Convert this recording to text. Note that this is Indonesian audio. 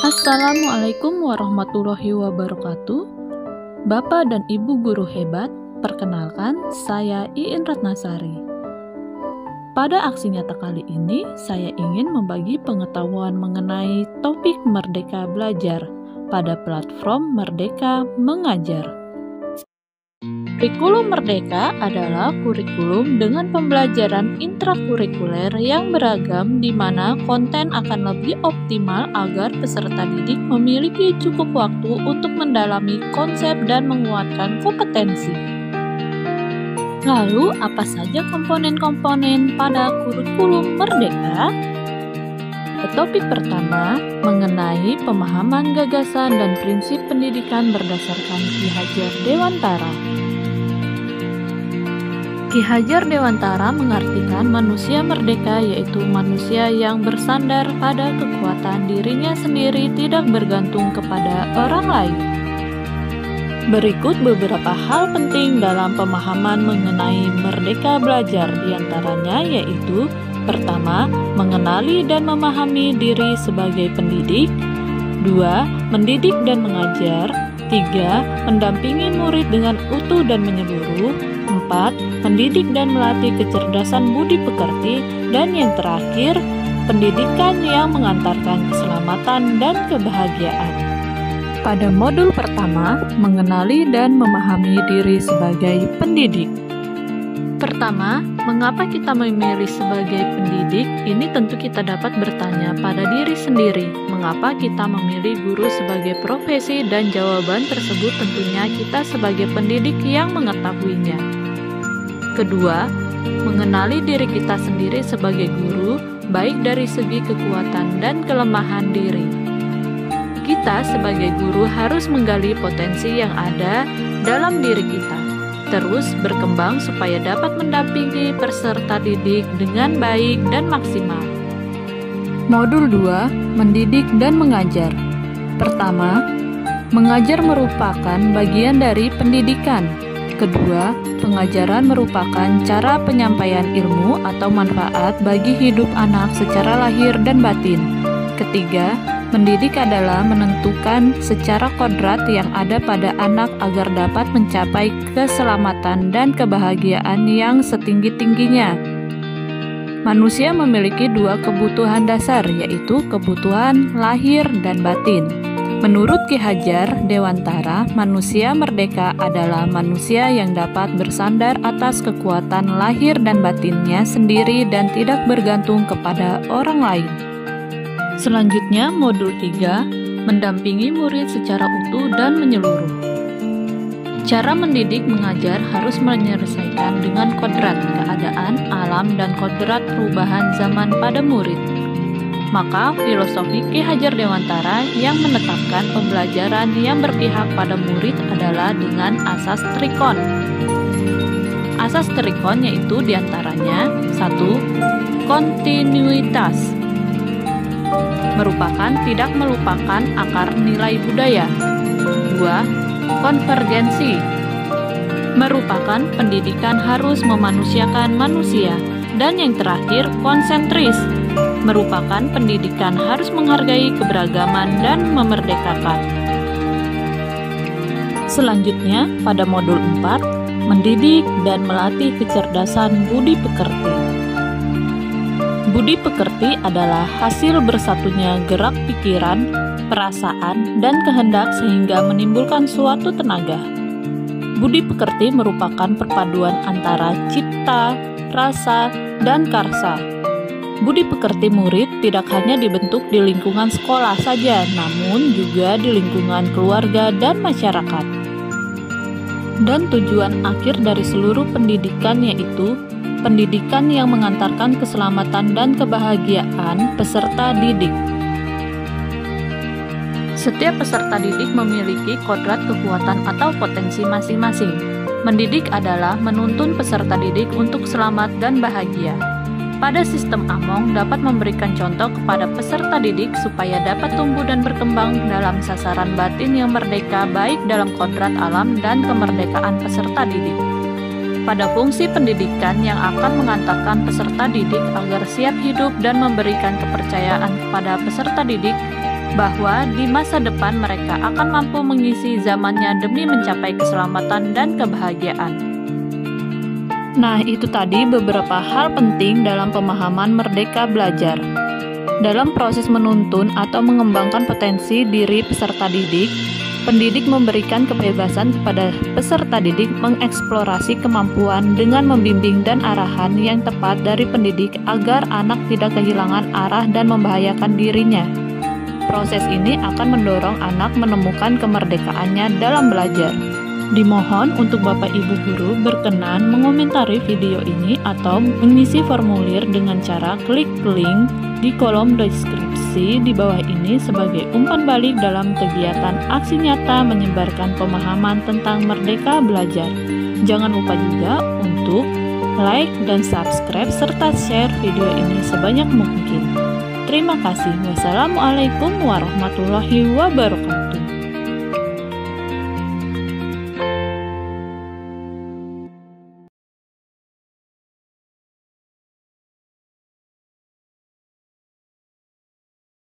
Assalamualaikum warahmatullahi wabarakatuh. Bapak dan Ibu guru hebat, perkenalkan saya Iin Ratnasari. Pada aksi nyata kali ini, saya ingin membagi pengetahuan mengenai topik Merdeka Belajar pada platform Merdeka Mengajar. Kurikulum Merdeka adalah kurikulum dengan pembelajaran intrakurikuler yang beragam di mana konten akan lebih optimal agar peserta didik memiliki cukup waktu untuk mendalami konsep dan menguatkan kompetensi. Lalu, apa saja komponen-komponen pada kurikulum Merdeka? Topik pertama mengenai pemahaman gagasan dan prinsip pendidikan berdasarkan Ki Hajar Dewantara. Ki Hajar Dewantara mengartikan manusia merdeka yaitu manusia yang bersandar pada kekuatan dirinya sendiri, tidak bergantung kepada orang lain. Berikut beberapa hal penting dalam pemahaman mengenai Merdeka Belajar, diantaranya yaitu: pertama, mengenali dan memahami diri sebagai pendidik. 2. Mendidik dan mengajar. 3. Mendampingi murid dengan utuh dan menyeluruh. 4. Mendidik dan melatih kecerdasan budi pekerti. Dan yang terakhir, pendidikan yang mengantarkan keselamatan dan kebahagiaan. Pada modul pertama, mengenali dan memahami diri sebagai pendidik. Pertama, mengapa kita memilih sebagai pendidik? Ini tentu kita dapat bertanya pada diri sendiri, mengapa kita memilih guru sebagai profesi, dan jawaban tersebut tentunya kita sebagai pendidik yang mengetahuinya. Kedua, mengenali diri kita sendiri sebagai guru, baik dari segi kekuatan dan kelemahan diri. Kita sebagai guru harus menggali potensi yang ada dalam diri kita, terus berkembang supaya dapat mendampingi peserta didik dengan baik dan maksimal. Modul 2, mendidik dan mengajar. Pertama, mengajar merupakan bagian dari pendidikan. Kedua, pengajaran merupakan cara penyampaian ilmu atau manfaat bagi hidup anak secara lahir dan batin. Ketiga, mendidik adalah menentukan secara kodrat yang ada pada anak agar dapat mencapai keselamatan dan kebahagiaan yang setinggi-tingginya. Manusia memiliki dua kebutuhan dasar, yaitu kebutuhan lahir dan batin. Menurut Ki Hajar Dewantara, manusia merdeka adalah manusia yang dapat bersandar atas kekuatan lahir dan batinnya sendiri dan tidak bergantung kepada orang lain. Selanjutnya, modul 3, mendampingi murid secara utuh dan menyeluruh. Cara mendidik mengajar harus menyelesaikan dengan kodrat keadaan alam dan kodrat perubahan zaman pada murid. Maka, filosofi Ki Hajar Dewantara yang menetapkan pembelajaran yang berpihak pada murid adalah dengan asas trikon. Asas trikon yaitu diantaranya: 1. Kontinuitas, merupakan tidak melupakan akar nilai budaya. 2. Konvergensi, merupakan pendidikan harus memanusiakan manusia. Dan yang terakhir, konsentris, merupakan pendidikan harus menghargai keberagaman dan memerdekakan. Selanjutnya, pada modul 4, mendidik dan melatih kecerdasan budi pekerti. Budi pekerti adalah hasil bersatunya gerak pikiran, perasaan, dan kehendak sehingga menimbulkan suatu tenaga. Budi pekerti merupakan perpaduan antara cipta, rasa, dan karsa. Budi pekerti murid tidak hanya dibentuk di lingkungan sekolah saja, namun juga di lingkungan keluarga dan masyarakat. Dan tujuan akhir dari seluruh pendidikan yaitu pendidikan yang mengantarkan keselamatan dan kebahagiaan peserta didik. Setiap peserta didik memiliki kodrat kekuatan atau potensi masing-masing. Mendidik adalah menuntun peserta didik untuk selamat dan bahagia. Pada sistem Among dapat memberikan contoh kepada peserta didik supaya dapat tumbuh dan berkembang dalam sasaran batin yang merdeka, baik dalam kodrat alam dan kemerdekaan peserta didik. Pada fungsi pendidikan yang akan mengantarkan peserta didik agar siap hidup dan memberikan kepercayaan kepada peserta didik, bahwa di masa depan mereka akan mampu mengisi zamannya demi mencapai keselamatan dan kebahagiaan. Nah, itu tadi beberapa hal penting dalam pemahaman merdeka belajar. Dalam proses menuntun atau mengembangkan potensi diri peserta didik, pendidik memberikan kebebasan kepada peserta didik mengeksplorasi kemampuan dengan membimbing dan arahan yang tepat dari pendidik agar anak tidak kehilangan arah dan membahayakan dirinya. Proses ini akan mendorong anak menemukan kemerdekaannya dalam belajar. Dimohon untuk Bapak Ibu Guru berkenan mengomentari video ini atau mengisi formulir dengan cara klik link di kolom deskripsi di bawah ini sebagai umpan balik dalam kegiatan aksi nyata menyebarkan pemahaman tentang merdeka belajar. Jangan lupa juga untuk like dan subscribe serta share video ini sebanyak mungkin. Terima kasih. Wassalamualaikum warahmatullahi wabarakatuh.